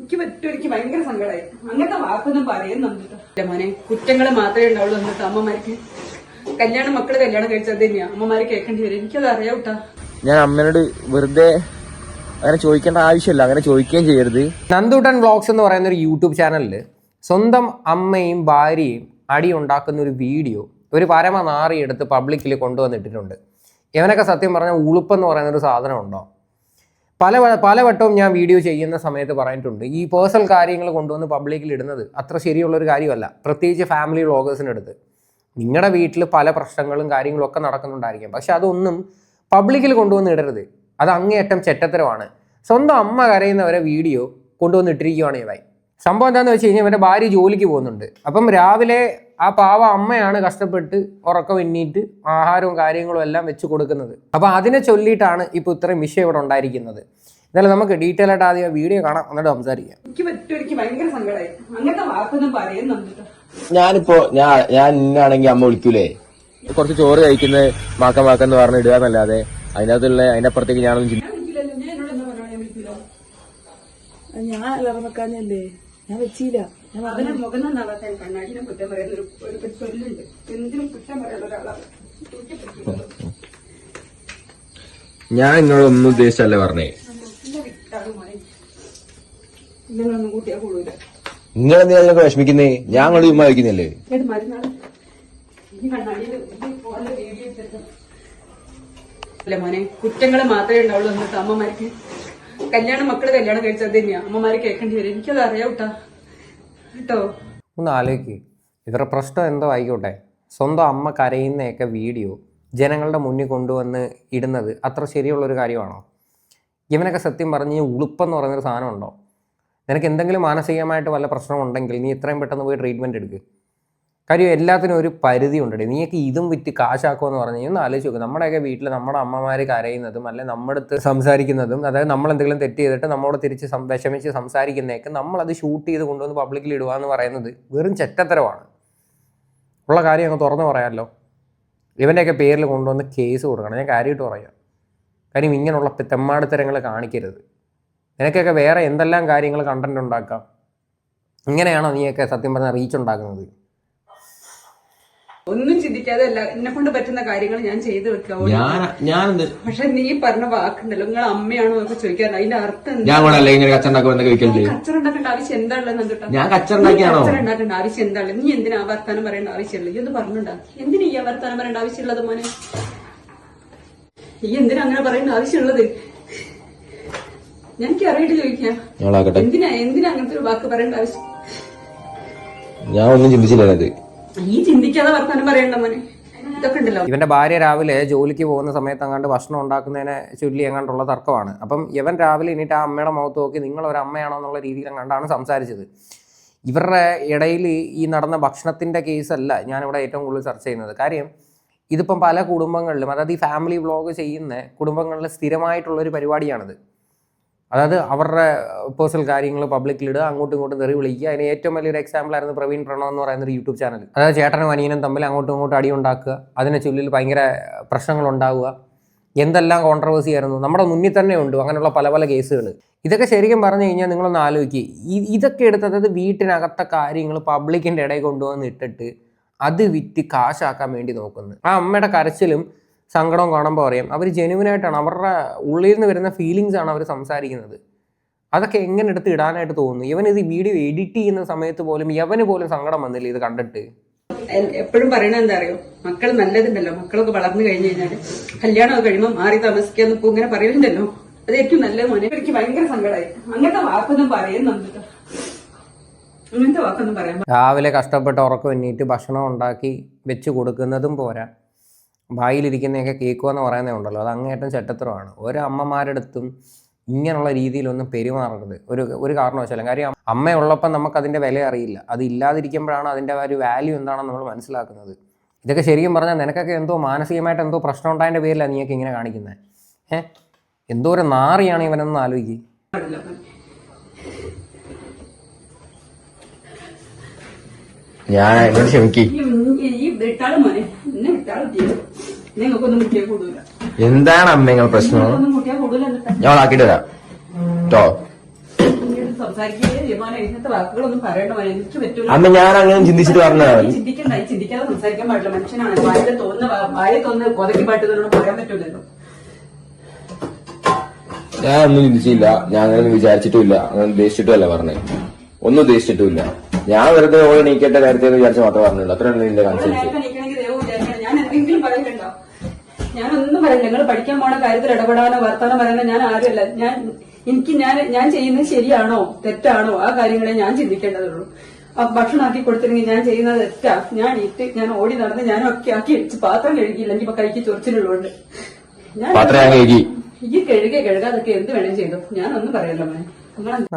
എനിക്ക് ഭയങ്കര സങ്കടമായി. അങ്ങനത്തെ വാക്കൊന്നും പറയുന്നുണ്ട് മോനെ. കുറ്റങ്ങൾ മാത്രമേ ഉണ്ടാവുള്ളൂ എന്നിട്ട് അമ്മമാർക്ക്. മക്കള് കല്യാണം കഴിച്ചത് തന്നെയാ അമ്മമാര് കേൾക്കേണ്ടി വരും. എനിക്കത് അറിയാവൂട്ടാ. ഞാൻ അമ്മയോട് വെറുതെ അങ്ങനെ ചോദിക്കേണ്ട ആവശ്യമില്ല, അങ്ങനെ ചോദിക്കുകയും ചെയ്യരുത്. നന്ദൂട്ടൻ വ്ളോഗ്സ് എന്ന് പറയുന്ന ഒരു യൂട്യൂബ് ചാനലിൽ സ്വന്തം അമ്മയും ഭാര്യയും അടി ഉണ്ടാക്കുന്ന ഒരു വീഡിയോ ഒരു പരമനാറി എടുത്ത് പബ്ലിക്കിൽ കൊണ്ടുവന്നിട്ടിട്ടുണ്ട്. ഇവനൊക്കെ സത്യം പറഞ്ഞാൽ ഉളുപ്പെന്ന് പറയുന്നൊരു സാധനം ഉണ്ടോ? പലവട്ടവും ഞാൻ വീഡിയോ ചെയ്യുന്ന സമയത്ത് പറഞ്ഞിട്ടുണ്ട്, ഈ പേഴ്സണൽ കാര്യങ്ങൾ കൊണ്ടുവന്ന് പബ്ലിക്കിൽ ഇടുന്നത് അത്ര ശരിയുള്ളൊരു കാര്യമല്ല. പ്രത്യേകിച്ച് ഫാമിലി വ്ളോഗേഴ്സിൻ്റെ അടുത്ത് നിങ്ങളുടെ വീട്ടിൽ പല പ്രശ്നങ്ങളും കാര്യങ്ങളും ഒക്കെ നടക്കുന്നുണ്ടായിരിക്കും, പക്ഷെ അതൊന്നും പബ്ലിക്കിൽ കൊണ്ടുവന്ന് ഇടരുത്. അത് അങ്ങേയറ്റം ചെറ്റത്തരമാണ്. സ്വന്തം അമ്മ കരയുന്നവരെ വീഡിയോ കൊണ്ടുവന്ന് ഇട്ടിരിക്കുകയാണ് ഇവൻ. സംഭവം എന്താണെന്ന് വെച്ച് കഴിഞ്ഞാൽ ഇവൻ്റെ ഭാര്യ ജോലിക്ക് പോകുന്നുണ്ട്. അപ്പം രാവിലെ ആ പാവ അമ്മയാണ് കഷ്ടപ്പെട്ട് ഉറക്കം എണ്ണീറ്റ് ആഹാരവും കാര്യങ്ങളും എല്ലാം വെച്ച് കൊടുക്കുന്നത്. അപ്പം അതിനെ ചൊല്ലിയിട്ടാണ് ഇപ്പോൾ ഇത്രയും വിഷയം ഇവിടെ ഉണ്ടായിരിക്കുന്നത്. എന്നാലും നമുക്ക് ഡീറ്റെയിൽ ആയിട്ട് ആദ്യം വീഡിയോ കാണാം, എന്നിട്ട് സംസാരിക്കാം. എനിക്ക് ഭയങ്കര സങ്കടമായി. അങ്ങനത്തെ വാക്കൊന്നും പറയുന്നുണ്ട്. ഞാൻ ഇന്നാണെങ്കിൽ അമ്മ വിളിക്കൂലേ, കുറച്ച് ചോറ് കഴിക്കുന്നത് മാക്കെന്ന് പറഞ്ഞ് ഇടുക എന്നല്ലാതെ അതിന്റെ അപ്പുറത്തേക്ക് ഞാനൊന്നും ചിന്തിക്കും. ഞാൻ അലർന്ന് വെക്കാനല്ലേ, ഞാൻ വെച്ചില്ല. അതിനെ മുഖം നന്നാവാത്ത കണ്ണാടിനെ കുറ്റം പറയുന്ന ഒരു ചൊല്ലുണ്ട്. എന്തിനും കുറ്റം പറയുന്ന ഒരാളാണ്. ഞാൻ എന്നോടൊന്നും ഉദ്ദേശിച്ചല്ലേ പറഞ്ഞേ. നിങ്ങളൊന്നും കൂട്ടിയാ കൂടൂല. നിങ്ങളെന്തിനാ അതിനൊക്കെ വിഷമിക്കുന്നേ? ഞാൻ കൊണ്ട് ചുമ്മാ വയ്ക്കുന്നല്ലേ. മോനെ, കുറ്റങ്ങൾ മാത്രമേ ഉണ്ടാവുള്ളൂ എന്നിട്ട് അമ്മമാർക്ക്. മക്കള് കല്യാണം കഴിച്ചത് തന്നെയാ അമ്മമാര് കേൾക്കേണ്ടി വരും. എനിക്കത് അറിയാവൂട്ടാ കേട്ടോ. ഒന്ന് ആലോചിക്ക്, ഇവരുടെ പ്രശ്നം എന്തോ ആയിക്കോട്ടെ, സ്വന്തം അമ്മ കരയുന്നതൊക്കെ വീഡിയോ ജനങ്ങളുടെ മുന്നിൽ കൊണ്ടുവന്ന് ഇടുന്നത് അത്ര ശരിയുള്ളൊരു കാര്യമാണോ? ഇവനൊക്കെ സത്യം പറഞ്ഞ് ഉളുപ്പെന്ന് പറയുന്നൊരു സാധനം ഉണ്ടോ? നിനക്ക് എന്തെങ്കിലും മാനസികമായിട്ട് വല്ല പ്രശ്നമുണ്ടെങ്കിൽ നീ എത്രയും പെട്ടെന്ന് പോയി ട്രീറ്റ്മെൻറ്റ് എടുക്കുക. കാര്യം എല്ലാത്തിനും ഒരു പരിധി ഉണ്ടേ. നീയൊക്കെ ഇതും വിറ്റ് കാശാക്കുമെന്ന് പറഞ്ഞു കഴിഞ്ഞാൽ ഒന്ന് ആലോചിച്ച് നോക്കും. നമ്മുടെയൊക്കെ വീട്ടിൽ നമ്മുടെ അമ്മമാർ കരയുന്നതും അല്ലെ നമ്മുടെ അടുത്ത് സംസാരിക്കുന്നതും, അതായത് നമ്മളെന്തെങ്കിലും തെറ്റ് ചെയ്തിട്ട് നമ്മളോട് തിരിച്ച് വിഷമിച്ച് സംസാരിക്കുന്നതൊക്കെ നമ്മളത് ഷൂട്ട് ചെയ്ത് കൊണ്ടുവന്ന് പബ്ലിക്കിൽ ഇടുക എന്ന് പറയുന്നത് വെറും ചെറ്റത്തരമാണ്. ഉള്ള കാര്യം അങ്ങ് തുറന്നു പറയാമല്ലോ. ഇവൻ്റെയൊക്കെ പേരിൽ കൊണ്ടുവന്ന് കേസ് കൊടുക്കണം. ഞാൻ കാര്യമായിട്ട് പറയാം. കാര്യം ഇങ്ങനെയുള്ള തെമ്മാടിത്തരങ്ങൾ കാണിക്കരുത്. നിനക്കൊക്കെ വേറെ എന്തെല്ലാം കാര്യങ്ങൾ കണ്ടന്റ് ഉണ്ടാക്കാം. ഇങ്ങനെയാണോ നീയൊക്കെ സത്യം പറഞ്ഞാൽ റീച്ച് ഉണ്ടാക്കുന്നത്? ഒന്നും ചിന്തിക്കാതെ അല്ല എന്നെ കൊണ്ട് പറ്റുന്ന കാര്യങ്ങൾ ഞാൻ ചെയ്തു വെക്കാം. പക്ഷെ നീ പറഞ്ഞ വാക്കുണ്ടല്ലോ, നിങ്ങൾ അമ്മയാണോ എന്നൊക്കെ ചോദിക്കാൻ അതിന്റെ അർത്ഥം കച്ചറുണ്ടാക്കേണ്ട ആവശ്യം എന്താണുള്ളത്? ആവശ്യം എന്താണ്? നീ എന്തിനാ വർത്താനം പറയേണ്ട ആവശ്യമുള്ളത്? ഇതൊന്ന് പറഞ്ഞുണ്ടാ. എന്തിനാ ഈ വർത്താനം പറയേണ്ട ആവശ്യമുള്ളത് മോനെ? ഈ എന്തിനാ അങ്ങനെ പറയേണ്ട ആവശ്യമുള്ളത്? എനിക്ക് അറിയിട്ട് ചോദിക്കാം. എന്തിനാ അങ്ങനത്തെ ഒരു വാക്ക് പറയേണ്ട ആവശ്യം? ഞാൻ ഒന്നും ചിന്തിച്ചില്ല. ഈ ചിന്തിക്കാതെ വർത്താനം പറയണ്ട മോനെ. ഇതൊക്കെ ഉണ്ടല്ലോ. ഇവന്റെ ഭാര്യ രാവിലെ ജോലിക്ക് പോകുന്ന സമയത്ത് അങ്ങാണ്ട് ഭക്ഷണം ഉണ്ടാക്കുന്നതിനെ ചൊല്ലി എങ്ങാണ്ടുള്ള തർക്കമാണ്. അപ്പം ഇവൻ രാവിലെ എണീറ്റ് ആ അമ്മയുടെ മുഖത്ത് നോക്കി നിങ്ങൾ ഒരു അമ്മയാണോ എന്നുള്ള രീതിയിൽ അങ്ങാണ്ടാണ് സംസാരിച്ചത്. ഇവരുടെ ഇടയിൽ ഈ നടന്ന ഭക്ഷണത്തിന്റെ കേസല്ല ഞാനിവിടെ ഏറ്റവും കൂടുതൽ ചർച്ച ചെയ്യുന്നത്. കാര്യം ഇതിപ്പം പല കുടുംബങ്ങളിലും, അതായത് ഈ ഫാമിലി വ്ളോഗ് ചെയ്യുന്ന കുടുംബങ്ങളിൽ സ്ഥിരമായിട്ടുള്ളൊരു പരിപാടിയാണിത്. അതായത് അവരുടെ പേഴ്സണൽ കാര്യങ്ങൾ പബ്ലിക്കിലിടുക, അങ്ങോട്ടും ഇങ്ങോട്ടും തെറി വിളിക്കുക. അതിന് ഏറ്റവും വലിയൊരു എക്സാമ്പിൾ ആയിരുന്നു പ്രവീൺ പ്രണവ് എന്ന് പറയുന്നൊരു യൂട്യൂബ് ചാനൽ. അതായത് ചേട്ടനും അനിയനും തമ്മിൽ അങ്ങോട്ടും ഇങ്ങോട്ടും അടി ഉണ്ടാക്കുക, അതിനെ ചൊല്ലിൽ ഭയങ്കര പ്രശ്നങ്ങൾ ഉണ്ടാവുക, എന്തെല്ലാം കോൺട്രവേഴ്സി ആയിരുന്നു. നമ്മുടെ മുന്നിൽ തന്നെ ഉണ്ട് അങ്ങനെയുള്ള പല പല കേസുകൾ. ഇതൊക്കെ ശരിക്കും പറഞ്ഞു കഴിഞ്ഞാൽ നിങ്ങളൊന്ന് ആലോചിക്കുക. ഇതൊക്കെ എടുത്ത്, അതായത് വീട്ടിനകത്തെ കാര്യങ്ങൾ പബ്ലിക്കിൻ്റെ ഇടയിൽ കൊണ്ടുവന്ന് ഇട്ടിട്ട് അത് വിറ്റ് കാശാക്കാൻ വേണ്ടി നോക്കുന്നു. ആ അമ്മയുടെ കരച്ചിലും സങ്കടവും കാണുമ്പോൾ അറിയാം അവർ ജെന്യുവനായിട്ടാണ്, അവരുടെ ഉള്ളിൽ നിന്ന് വരുന്ന ഫീലിങ്സ് ആണ് അവർ സംസാരിക്കുന്നത്. അതൊക്കെ എങ്ങനെ എടുത്ത് ഇടാനായിട്ട് തോന്നുന്നു? ഇവനിത് വീഡിയോ എഡിറ്റ് ചെയ്യുന്ന സമയത്ത് പോലും യവന് പോലും സങ്കടം വന്നില്ല ഇത് കണ്ടിട്ട്. എപ്പോഴും പറയണത് എന്താ അറിയോ, മക്കൾ നല്ലതുണ്ടല്ലോ, മക്കളൊക്കെ വളർന്നു കഴിഞ്ഞു കഴിഞ്ഞാല് കല്യാണമൊക്കെ കഴിയുമ്പോൾ മാറി താമസിക്കാന്ന് ഇപ്പൊ ഇങ്ങനെ പറയുന്നുണ്ടല്ലോ, അത് ഏറ്റവും നല്ലത് മോനെ. എനിക്ക് ഭയങ്കര സങ്കടമായി. അങ്ങനത്തെ വാക്കൊന്നും പറയുന്നുണ്ട്. അങ്ങനത്തെ വാക്കൊന്നും പറയാൻ. രാവിലെ കഷ്ടപ്പെട്ട് ഉറക്കം എണ്ണീറ്റ് ഭക്ഷണം ഉണ്ടാക്കി വെച്ച് കൊടുക്കുന്നതും പോരാ, വായിലിരിക്കുന്നതൊക്കെ കേൾക്കുക എന്ന് പറയുന്നത് ഉണ്ടല്ലോ, അത് അങ്ങേയറ്റം ചെറ്റത്തരമാണ്. ഓരോ അമ്മമാരുടെ അടുത്തും ഇങ്ങനെയുള്ള രീതിയിലൊന്നും പെരുമാറരുത് ഒരു കാരണവശാലും. കാര്യം അമ്മയുള്ളപ്പം നമുക്കതിൻ്റെ വില അറിയില്ല, അത് ഇല്ലാതിരിക്കുമ്പോഴാണ് അതിൻ്റെ ഒരു വാല്യൂ എന്താണെന്ന് നമ്മൾ മനസ്സിലാക്കുന്നത്. ഇതൊക്കെ ശരിക്കും പറഞ്ഞാൽ നിനക്കൊക്കെ എന്തോ മാനസികമായിട്ട് എന്തോ പ്രശ്നം ഉണ്ടായതിൻ്റെ പേരിലാണ് നീയൊക്കെ ഇങ്ങനെ കാണിക്കുന്നത്. എന്തോ ഒരു നാറിയാണ് ഇവനെന്ന് ആലോചിക്കുക. ഞാൻ എന്താണ് അമ്മ നിങ്ങൾ പ്രശ്നം? ഞാൻ ആക്കിട്ട് തരാം കേട്ടോ. സംസാരിക്കുകയും യമാനെ ഇങ്ങനത്തെ വാക്കുകളൊന്നും പറയണ്ട മോനെ, എനിക്ക് പറ്റൂല. അമ്മ ഞാൻ അങ്ങനെ ചിന്തിച്ചിട്ട് പറഞ്ഞതാണ്. ചിന്തിക്കണ്ട, ചിന്തിക്കാതെ സംസാരിക്കാൻ പാടില്ല. മനുഷ്യനാണ് വായ തോന്നുന്ന കൊതക്കി പാട്ടുകളോട് പറയാൻ പറ്റൂലല്ലോ. ഞാൻ ഒന്നും ചിന്തിച്ചില്ല, ഞാൻ അങ്ങനെ വിചാരിച്ചിട്ടുമില്ല, അങ്ങനെ ഉദ്ദേശിച്ചിട്ടുമല്ല പറഞ്ഞേ, ഒന്നും ഉദ്ദേശിച്ചിട്ടുമില്ല. ഞാൻ വെറുതെ ഓരോ നീക്കേണ്ട കാര്യത്തിൽ വിചാരിച്ച മാത്രമേ പറഞ്ഞുള്ളൂ. അത്രയാണ് എന്റെ കൺസെപ്റ്റ്. എനിക്കാണെങ്കിൽ ദൈവം വിചാരിക്കണം ഞാൻ എന്തെങ്കിലും പറയുന്നുണ്ടോ? ഞാനൊന്നും പറയില്ല. നിങ്ങൾ പഠിക്കാൻ പോണ കാര്യത്തിൽ ഇടപെടാനോ വർത്താനം പറയാനോ ഞാൻ ആരുമല്ല. ഞാൻ ചെയ്യുന്നത് ശരിയാണോ തെറ്റാണോ ആ കാര്യങ്ങളെ ഞാൻ ചിന്തിക്കേണ്ടതുള്ളൂ. ആ ഭക്ഷണം ആക്കി കൊടുത്തില്ലെങ്കിൽ ഞാൻ ചെയ്യുന്നത് തെറ്റാ, ഞാൻ ഓടി നടന്ന് ഞാനൊക്കെ ആക്കി വെച്ച് പാത്രം കഴുകിയില്ലെങ്കിൽ ഇപ്പൊ കൈക്ക് ചൊറിച്ചിലുള്ളതുകൊണ്ട് ഈ കഴുകാതൊക്കെ എന്ത് വേണേലും ചെയ്തു. ഞാനൊന്നും പറയല്ലോ മോനെ.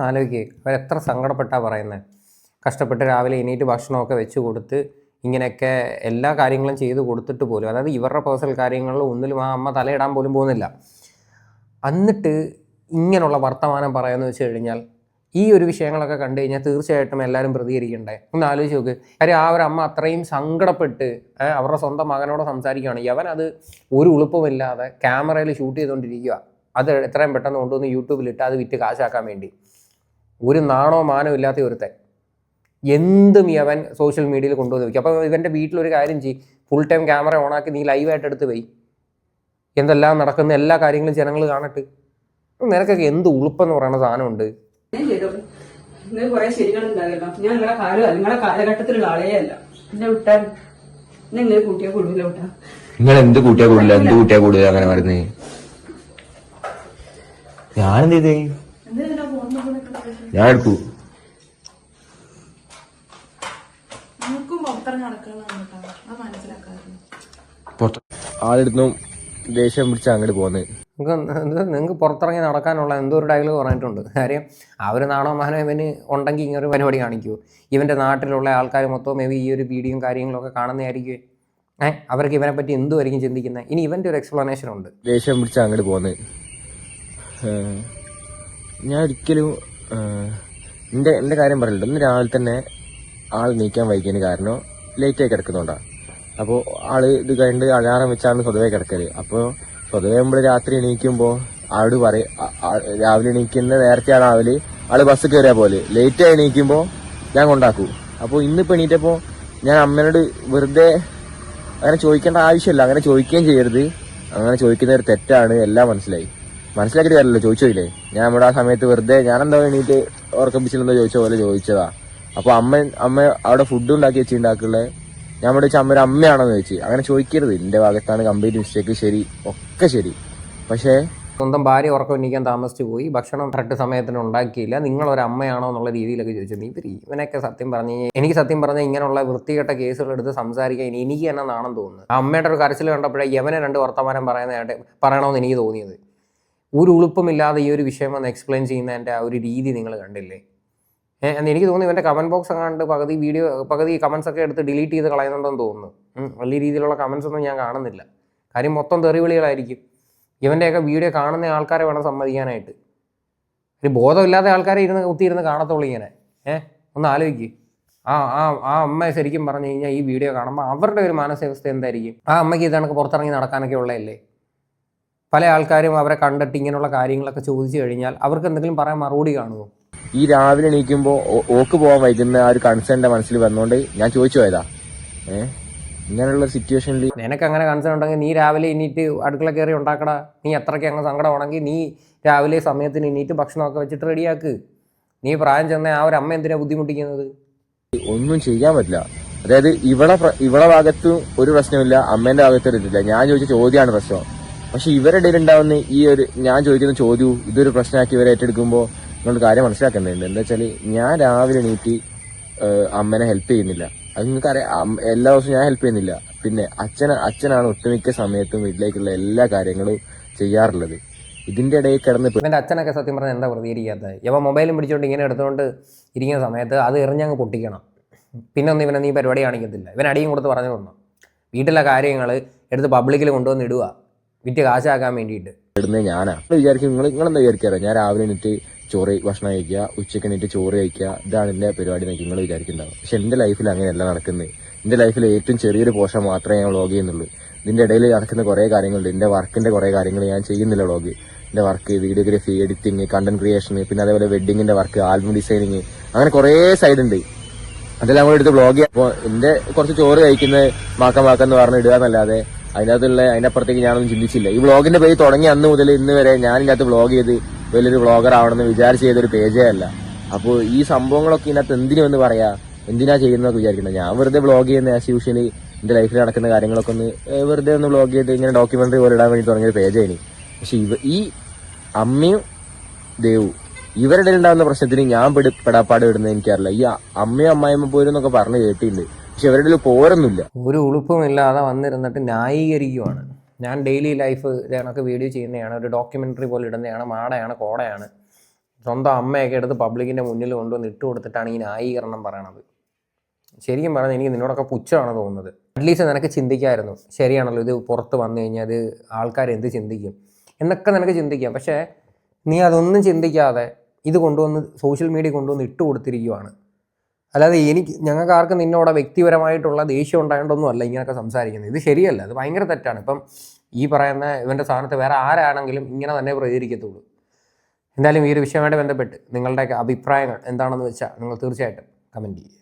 ആലോചിക്കേ, അവരെത്ര സങ്കടപ്പെട്ടാ പറയുന്നത്. കഷ്ടപ്പെട്ട് രാവിലെ എണീറ്റ് ഭക്ഷണമൊക്കെ വെച്ച് കൊടുത്ത് ഇങ്ങനെയൊക്കെ എല്ലാ കാര്യങ്ങളും ചെയ്ത് കൊടുത്തിട്ട് പോലും, അതായത് ഇവരുടെ പേഴ്സണൽ കാര്യങ്ങളിൽ ഒന്നിലും ആ അമ്മ തലയിടാൻ പോലും പോകുന്നില്ല. എന്നിട്ട് ഇങ്ങനെയുള്ള വർത്തമാനം പറയാമെന്ന് വെച്ച് കഴിഞ്ഞാൽ ഈ ഒരു വിഷയങ്ങളൊക്കെ കണ്ടു കഴിഞ്ഞാൽ തീർച്ചയായിട്ടും എല്ലാവരും പ്രതികരിക്കണ്ടേ? ഒന്ന് ആലോചിച്ച് നോക്ക്. കാര്യം ആ ഒരു അമ്മ അത്രയും സങ്കടപ്പെട്ട് അവരുടെ സ്വന്തം മകനോട് സംസാരിക്കുകയാണ്. യവൻ അത് ഒരു ഉളുപ്പമില്ലാതെ ക്യാമറയിൽ ഷൂട്ട് ചെയ്തുകൊണ്ടിരിക്കുക. അത് എത്രയും പെട്ടെന്ന് കൊണ്ടുവന്ന് യൂട്യൂബിലിട്ട് അത് വിറ്റ് കാശാക്കാൻ വേണ്ടി. ഒരു നാണോ മാനോ ഇല്ലാത്ത ഒരുത്തൻ എന്തും യവൻ സോഷ്യൽ മീഡിയയിൽ കൊണ്ടുവന്ന് വയ്ക്കും. അപ്പോൾ ഇവൻ്റെ വീട്ടിലൊരു കാര്യം ചെയ്യും, ഫുൾ ടൈം ക്യാമറ ഓണാക്കി നീ ലൈവായിട്ട് എടുത്ത് പോയി എന്തെല്ലാം നടക്കുന്ന എല്ലാ കാര്യങ്ങളും ജനങ്ങൾ കാണട്ടെ. നിനക്കൊക്കെ എന്ത് ഉളുപ്പെന്ന് പറയുന്ന സാധനമുണ്ട്. നിങ്ങൾ കുറെ ശരികളുണ്ടാകല്ലോ. ഞാൻ നിങ്ങളെ കാലഘട്ടത്തിലുള്ള ആളേ അല്ല. എന്നെ വിട്ടാൽ നിങ്ങൾ കൂട്ടിയാ കൂടുതൽ വിട്ടാ. നിങ്ങൾ എന്ത് കൂട്ടിയാ കൂടുതൽ, എന്ത് കൂട്ടിയാ കൂടുതൽ അങ്ങനെ പറയുന്നേ? ഞാനെന്ത് ചെയ്തേ? ഞാൻ എടുക്കൂ. ആളെടുത്തും ദേഷ്യം പിടിച്ച് അങ്ങോട്ട് പോകുന്നത്. നിങ്ങൾക്ക് പുറത്തിറങ്ങി നടക്കാനുള്ള എന്തോ ഒരു ഡയലോഗ് പറഞ്ഞിട്ടുണ്ട്. കാര്യം ആ ഒരു നാണോ മാനോ ഇവന് ഉണ്ടെങ്കിൽ ഇങ്ങനെ ഒരു പരിപാടി കാണിക്കുമോ? ഇവൻ്റെ നാട്ടിലുള്ള ആൾക്കാർ മൊത്തം മേ ബി ഈ ഒരു വീഡിയോയും കാര്യങ്ങളൊക്കെ കാണുന്നതായിരിക്കും. അവർക്ക് ഇവനെ പറ്റി എന്തുമായിരിക്കും ചിന്തിക്കുന്നത്? ഇനി ഇവൻ്റെ ഒരു എക്സ്പ്ലനേഷൻ ഉണ്ട്. ദേഷ്യം പിടിച്ച് അങ്ങോട്ട് പോകുന്നത്. ഞാൻ ഒരിക്കലും എൻ്റെ കാര്യം പറയില്ല. ഇന്ന് രാവിലെ തന്നെ ആൾ നീക്കാൻ വൈകിയതിന് കാരണം ലേറ്റായി കിടക്കുന്നുണ്ടാണ്. അപ്പോൾ ആള് ഇത് കഴിഞ്ഞ് അലാറം വെച്ചാണ് സ്വതവേ കിടക്കല്. അപ്പോൾ സ്വതവേ നമ്മൾ രാത്രി എണീക്കുമ്പോൾ ആളോട് പറയും, രാവിലെ എണീക്കുന്ന നേരത്തെയാണ് ആള് ബസ് കയറിയ പോലെ ലേറ്റായി എണീക്കുമ്പോൾ ഞാൻ കൊണ്ടാക്കൂ. അപ്പോൾ ഇന്നിപ്പോൾ എണീറ്റപ്പോൾ ഞാൻ അമ്മേനോട് വെറുതെ അങ്ങനെ ചോദിക്കേണ്ട ആവശ്യമില്ല, അങ്ങനെ ചോദിക്കുകയും ചെയ്യരുത്, അങ്ങനെ ചോദിക്കുന്ന ഒരു തെറ്റാണ്, എല്ലാം മനസ്സിലാക്കിയിട്ട് കാര്യമല്ലോ, ചോദിച്ചില്ലേ. ഞാൻ നമ്മുടെ ആ സമയത്ത് വെറുതെ ഞാനെന്താ എണീറ്റ് ഉറക്കപ്പിച്ചില്ലെന്തോ ചോദിച്ച പോലെ ചോദിച്ചതാ. അപ്പോൾ അമ്മ അവിടെ ഫുഡ് ഉണ്ടാക്കി വെച്ചിട്ടുണ്ടാക്കുള്ളത് ഞാൻ ഇവിടെ വെച്ചാൽ അമ്മ ഒരു അമ്മയാണെന്ന് ചോദിച്ചു. അങ്ങനെ ചോദിക്കരുത്. എന്റെ ഭാഗത്താണ് കംപ്ലീറ്റ് മിസ്റ്റേക്ക്, ശരി, ഒക്കെ ശരി. പക്ഷേ സ്വന്തം ഭാര്യ ഉറക്കം എണീക്കാൻ താമസിച്ചു പോയി, ഭക്ഷണം കറക്റ്റ് സമയത്തിന് ഉണ്ടാക്കിയില്ല, നിങ്ങളൊരു അമ്മയാണോ എന്നുള്ള രീതിയിലൊക്കെ ചോദിച്ചിട്ടുണ്ട്. ഇവനൊക്കെ സത്യം പറഞ്ഞു കഴിഞ്ഞാൽ എനിക്ക് സത്യം പറഞ്ഞാൽ ഇങ്ങനെയുള്ള വൃത്തികെട്ട കേസുകൾ എടുത്ത് സംസാരിക്കാൻ എനിക്ക് തന്നെ നാണം തോന്നുന്നു. ആ അമ്മയുടെ ഒരു കരച്ചിൽ കണ്ടപ്പോഴേ യവനെ 2 വർത്തമാനം പറയണമെന്ന് എനിക്ക് തോന്നിയത്. ഒരു ഉളുപ്പമില്ലാതെ ഈ ഒരു വിഷയം വന്ന് എക്സ്പ്ലെയിൻ ചെയ്യുന്നതിൻ്റെ ആ ഒരു രീതി നിങ്ങൾ കണ്ടില്ലേ? എന്ന് എനിക്ക് തോന്നുന്നു ഇവൻ്റെ കമൻറ്റ് ബോക്സ് കണ്ട് പകുതി കമൻസ് ഒക്കെ എടുത്ത് ഡിലീറ്റ് ചെയ്ത് കളയുന്നുണ്ടെന്ന് തോന്നുന്നു. വലിയ രീതിയിലുള്ള കമൻസ് ഒന്നും ഞാൻ കാണുന്നില്ല. കാര്യം മൊത്തം തെറിവിളികളായിരിക്കും. ഇവൻ്റെയൊക്കെ വീഡിയോ കാണുന്ന ആൾക്കാരെ വേണം സമ്മതിക്കാനായിട്ട്. ഒരു ബോധമില്ലാത്ത ആൾക്കാരെ കുത്തിയിരുന്ന് കാണത്തുള്ളൂ ഇങ്ങനെ. ഒന്ന് ആലോചിക്ക്. ആ അമ്മ ശരിക്കും പറഞ്ഞു കഴിഞ്ഞാൽ ഈ വീഡിയോ കാണുമ്പോൾ അവരുടെ ഒരു മാനസികാവസ്ഥ എന്തായിരിക്കും? ആ അമ്മയ്ക്ക് ഇതണക്ക് പുറത്തിറങ്ങി നടക്കാനൊക്കെ ഉള്ളതല്ലേ? പല ആൾക്കാരും അവരെ കണ്ടിട്ട് ഇങ്ങനെയുള്ള കാര്യങ്ങളൊക്കെ ചോദിച്ചു കഴിഞ്ഞാൽ അവർക്ക് എന്തെങ്കിലും പറയാൻ മറുപടി കാണുമോ? ഈ രാവിലെ എണീക്കുമ്പോൾ ഓക്ക് പോകാൻ വൈകുന്ന ആ ഒരു കൺസേൺ എൻ്റെ മനസ്സിൽ വന്നുകൊണ്ട് ഞാൻ ചോദിച്ചു പോയതാ. ഇങ്ങനെയുള്ള സിറ്റുവേഷനിൽ നിനക്ക് അങ്ങനെ കൺസേൺ ഉണ്ടെങ്കിൽ നീ രാവിലെ എണീറ്റ് അടുക്കള കയറി ഉണ്ടാക്കടാ. നീ അത്രയ്ക്ക് അങ്ങ് സങ്കടമാണെങ്കിൽ നീ രാവിലെ സമയത്തിന് എണീറ്റ് ഭക്ഷണമൊക്കെ വെച്ചിട്ട് റെഡിയാക്ക്. നീ പ്രായം ചെന്ന ആ ഒരു അമ്മ എന്തിനാ ബുദ്ധിമുട്ടിക്കുന്നത്? ഒന്നും ചെയ്യാൻ പറ്റില്ല. അതായത് ഇവളെ ഭാഗത്തും ഒരു പ്രശ്നമില്ല, അമ്മേന്റെ ഭാഗത്തും എടുത്തില്ല. ഞാൻ ചോദിച്ച ചോദ്യമാണ് പ്രശ്നം. പക്ഷെ ഇവരുടെ ഇടയിൽ ഉണ്ടാവുന്ന ഈ ഒരു ഞാൻ ചോദിക്കുന്ന ചോദ്യവും ഇതൊരു പ്രശ്നമാക്കി ഇവരെ ഏറ്റെടുക്കുമ്പോൾ നിങ്ങളുടെ കാര്യം മനസ്സിലാക്കേണ്ടതുണ്ട്. എന്താ വെച്ചാൽ ഞാൻ രാവിലെ എണീറ്റ് അമ്മനെ ഹെൽപ്പ് ചെയ്യുന്നില്ല. അത് നിങ്ങൾക്കറിയാം, എല്ലാ ദിവസവും ഞാൻ ഹെൽപ്പ് ചെയ്യുന്നില്ല. പിന്നെ അച്ഛനാണ് ഒട്ടുമിക്ക സമയത്തും വീട്ടിലേക്കുള്ള എല്ലാ കാര്യങ്ങളും ചെയ്യാറുള്ളത്. ഇതിന്റെ ഇടയിൽ കിടന്ന് ഇവൻ്റെ അച്ഛനൊക്കെ സത്യം പറഞ്ഞാൽ എന്താ പ്രതികരിക്കാത്തത്? ഇവ മൊബൈലും പിടിച്ചോണ്ട് ഇങ്ങനെ എടുത്തുകൊണ്ട് ഇരിക്കുന്ന സമയത്ത് അത് എറിഞ്ഞങ്ങ് പൊട്ടിക്കണം. പിന്നെ ഒന്നും ഇവനെ നീ പരിപാടി കാണിക്കത്തില്ല. ഇവൻ അടിയും കൊടുത്ത് പറഞ്ഞു തന്നു. വീട്ടിലെ കാര്യങ്ങൾ എടുത്ത് പബ്ലിക്കിൽ കൊണ്ടുവന്ന് ഇടുക, വിറ്റ് കാശാക്കാൻ വേണ്ടിയിട്ട്. ഇടുന്നത് ഞാനാ. വിചാരിക്കും നിങ്ങളെന്താ വിചാരിക്കാറോ? ഞാൻ രാവിലെ എണീറ്റ് ഭക്ഷണം കഴിക്കുക, ഉച്ചയ്ക്ക് എണീറ്റ് ചോറ് കഴിക്കുക, ഇതാണ് എൻ്റെ പരിപാടി എന്നൊക്കെ നിങ്ങൾ വിചാരിക്കുന്നുണ്ടാവും. പക്ഷെ എൻ്റെ ലൈഫിൽ അങ്ങനെയല്ല നടക്കുന്നത്. എൻ്റെ ലൈഫിൽ ഏറ്റവും ചെറിയൊരു പോർഷൻ മാത്രമേ ഞാൻ വ്ളോഗ് ചെയ്യുന്നുള്ളൂ. ഇതിൻ്റെ ഇടയിൽ നടക്കുന്ന കുറേ കാര്യങ്ങളുണ്ട്. എൻ്റെ വർക്കിൻ്റെ കുറേ കാര്യങ്ങൾ ഞാൻ ചെയ്യുന്നില്ല വ്ളോഗ്. എൻ്റെ work videography, editing, content creation, പിന്നെ അതേപോലെ വെഡിങ്ങിൻ്റെ വർക്ക്, ആൽബം ഡിസൈനിങ്, അങ്ങനെ കുറേ സൈഡ് ഉണ്ട്. അതെല്ലാം കൂടെ എടുത്ത് വ്ളോഗ് ചെയ്യാം. അപ്പോൾ എൻ്റെ കുറച്ച് ചോറ് കഴിക്കുന്നത് മാക്കെന്ന് പറഞ്ഞ് ഇടുക എന്നല്ലാതെ അതിൻ്റെ അപ്പുറത്തേക്ക് ഞാനൊന്നും ചിന്തിച്ചില്ല. ഈ വ്ളോഗിന്റെ പേജ് തുടങ്ങി അന്ന് മുതൽ ഇന്ന് വരെ ഞാൻ ഇതിനകത്ത് വ്ളോഗ് ചെയ്ത് വലിയൊരു വ്ളോഗർ ആവണമെന്ന് വിചാരിച്ച് ചെയ്തൊരു പേജേ അല്ല. അപ്പോൾ ഈ സംഭവങ്ങളൊക്കെ ഇതിനകത്ത് എന്തിനുമെന്ന് പറയാ, എന്തിനാ ചെയ്യുന്നതൊക്കെ വിചാരിക്കണം. ഞാൻ വെറുതെ വ്ളോഗ് ചെയ്യുന്ന ആസ് യൂഷ്വലി എൻ്റെ ലൈഫിൽ നടക്കുന്ന കാര്യങ്ങളൊക്കെ ഒന്ന് വെറുതെ ഒന്ന് വ്ളോഗ് ചെയ്ത് ഇങ്ങനെ ഡോക്യുമെന്ററി പോലെ ഇടാൻ വേണ്ടി തുടങ്ങിയൊരു പേജാണ്. പക്ഷെ ഈ അമ്മയും ദേവു ഇവരുടെ ഉണ്ടാകുന്ന പ്രശ്നത്തിന് ഞാൻ പെടാപ്പാട് ഇടുന്നത് എനിക്കറിയില്ല. ഈ അമ്മയും അമ്മായിമ്മ പോരും എന്നൊക്കെ പറഞ്ഞ് കേട്ടിട്ടുണ്ട്, പക്ഷെ അവരുടെ പോരൊന്നുമില്ല. ഒരു ഉളുപ്പുമില്ലാതെ വന്നിരുന്നിട്ട് ന്യായീകരിക്കുവാണ്. ഞാൻ ഡെയിലി ലൈഫ് കണക്ക് വീഡിയോ ചെയ്യുന്നതാണ്, ഒരു ഡോക്യുമെൻ്ററി പോലെ ഇടുന്നതാണ്, മാടയാണ്, കോടയാണ്, സ്വന്തം അമ്മയൊക്കെ എടുത്ത് പബ്ലിക്കിൻ്റെ മുന്നിൽ കൊണ്ടുവന്ന് ഇട്ട് കൊടുത്തിട്ടാണ് ഈ ന്യായീകരണം പറയണത്. ശരിക്കും പറഞ്ഞാൽ എനിക്ക് നിന്നോടൊക്കെ പുച്ഛമാണ് തോന്നുന്നത്. അറ്റ്ലീസ്റ്റ് നിനക്ക് ചിന്തിക്കാമായിരുന്നു, ശരിയാണല്ലോ ഇത് പുറത്ത് വന്നു കഴിഞ്ഞാൽ അത് ആൾക്കാർ എന്ത് ചിന്തിക്കും എന്നൊക്കെ നിനക്ക് ചിന്തിക്കാം. പക്ഷേ നീ അതൊന്നും ചിന്തിക്കാതെ ഇത് കൊണ്ടുവന്ന് സോഷ്യൽ മീഡിയ കൊണ്ടുവന്ന് ഇട്ട് കൊടുത്തിരിക്കുവാണ്. അല്ലാതെ ഞങ്ങൾക്ക് ആർക്കും നിന്നോടെ വ്യക്തിപരമായിട്ടുള്ള ദേഷ്യം ഉണ്ടായതുകൊണ്ടൊന്നും അല്ല ഇങ്ങനെയൊക്കെ സംസാരിക്കുന്നത്. ഇത് ശരിയല്ല, ഇത് ഭയങ്കര തെറ്റാണ്. ഇപ്പം ഈ പറയുന്ന ഇവൻ്റെ സ്ഥാനത്ത് വേറെ ആരാണെങ്കിലും ഇങ്ങനെ തന്നെ പ്രതികരിക്കത്തുള്ളൂ. എന്തായാലും ഈ ഒരു വിഷയമായിട്ട് ബന്ധപ്പെട്ട് നിങ്ങളുടെയൊക്കെ അഭിപ്രായങ്ങൾ എന്താണെന്ന് വെച്ചാൽ നിങ്ങൾ തീർച്ചയായിട്ടും കമൻറ്റ് ചെയ്യുക.